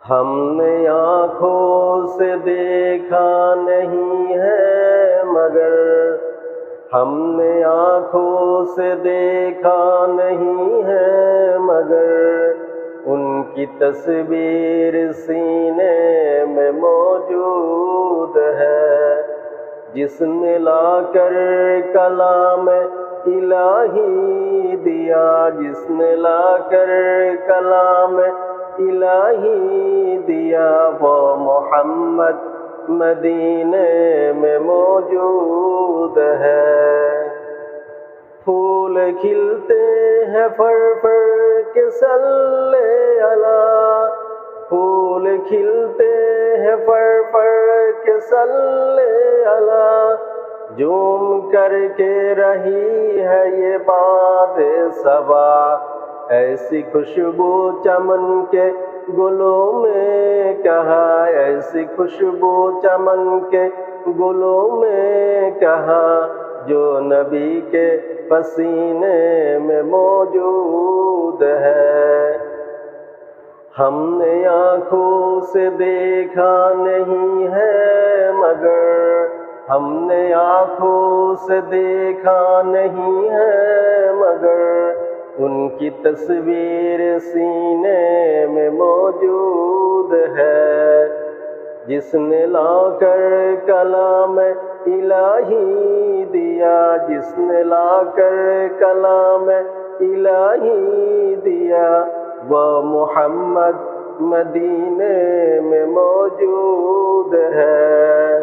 ہم نے آنکھوں سے دیکھا نہیں ہے مگر ہم نے آنکھوں سے دیکھا نہیں ہے مگر ان کی تصویر سینے میں موجود ہے، جس نے لا کر کلام الہی دیا، جس نے لا کر کلام الہی دیا، وہ محمد مدینے میں موجود ہے۔ پھول کھلتے ہیں فر فر کے صلی اللہ، پھول کھلتے ہیں فر فر کے صلی اللہ، جھوم کر کے رہی ہے یہ باد صبا، ایسی خوشبو چمن کے گلوں میں کہاں، ایسی خوشبو چمن کے گلوں میں کہاں، جو نبی کے پسینے میں موجود ہے۔ ہم نے آنکھوں سے دیکھا نہیں ہے مگر ہم نے آنکھوں سے دیکھا نہیں ہے مگر ان کی تصویر سینے میں موجود ہے، جس نے لا کر کلام الہی دیا، جس نے لا کر کلام الہی دیا، وہ محمد مدینے میں موجود ہے۔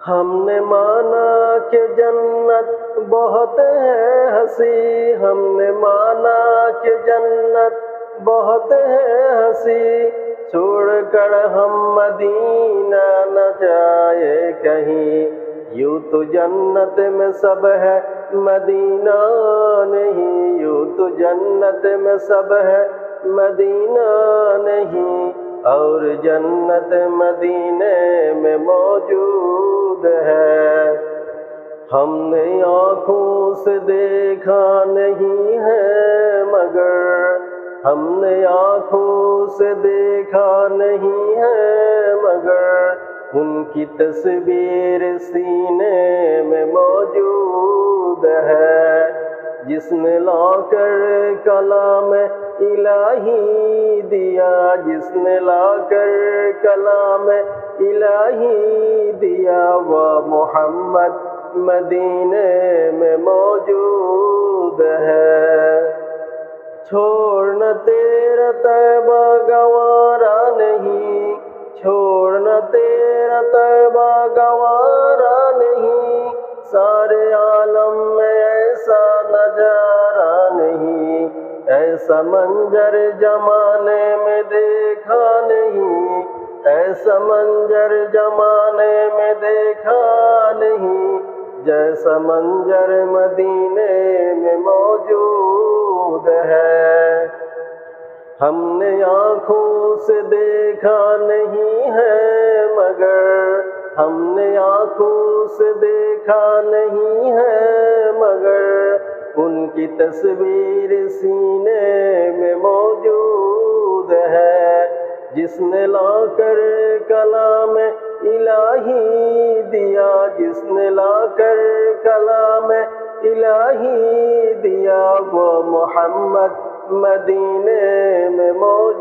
ہم نے مانا کہ جنت بہت ہے ہنسی، ہم نے مانا کہ جنت بہت ہے ہنسی، چھوڑ کر ہم مدینہ نہ جائے کہیں، یوں تو جنت میں سب ہے مدینہ نہیں، یوں تو جنت میں سب ہے مدینہ نہیں، اور جنت مدینے میں موجود ہے۔ ہم نے آنکھوں سے دیکھا نہیں ہے مگر ہم نے آنکھوں سے دیکھا نہیں ہے مگر ان کی تصویر سینے میں موجود ہے، جس نے لا کر کلام الہی دیا، جس نے لا کر کلام الہی دیا، وہ محمد مدینے میں موجود ہے۔ چھوڑنا تیرا طیبہ گوارا نہیں، چھوڑنا تیرا طیبہ گوارا نہیں، سارے عالم میں ایسا نظارہ نہیں، ایسا منظر زمانے میں دیکھا نہیں، ایسا منظر زمانے میں دیکھا نہیں، جیسا منظر مدینے میں موجود ہے۔ ہم نے آنکھوں سے دیکھا نہیں ہے مگر ہم نے آنکھوں سے دیکھا نہیں ہے مگر ان کی تصویر سینے میں موجود ہے، جس نے لا کر کلام الہی دیا، جس نے لا کر کلام الہی دیا، وہ محمد مدینے میں موجود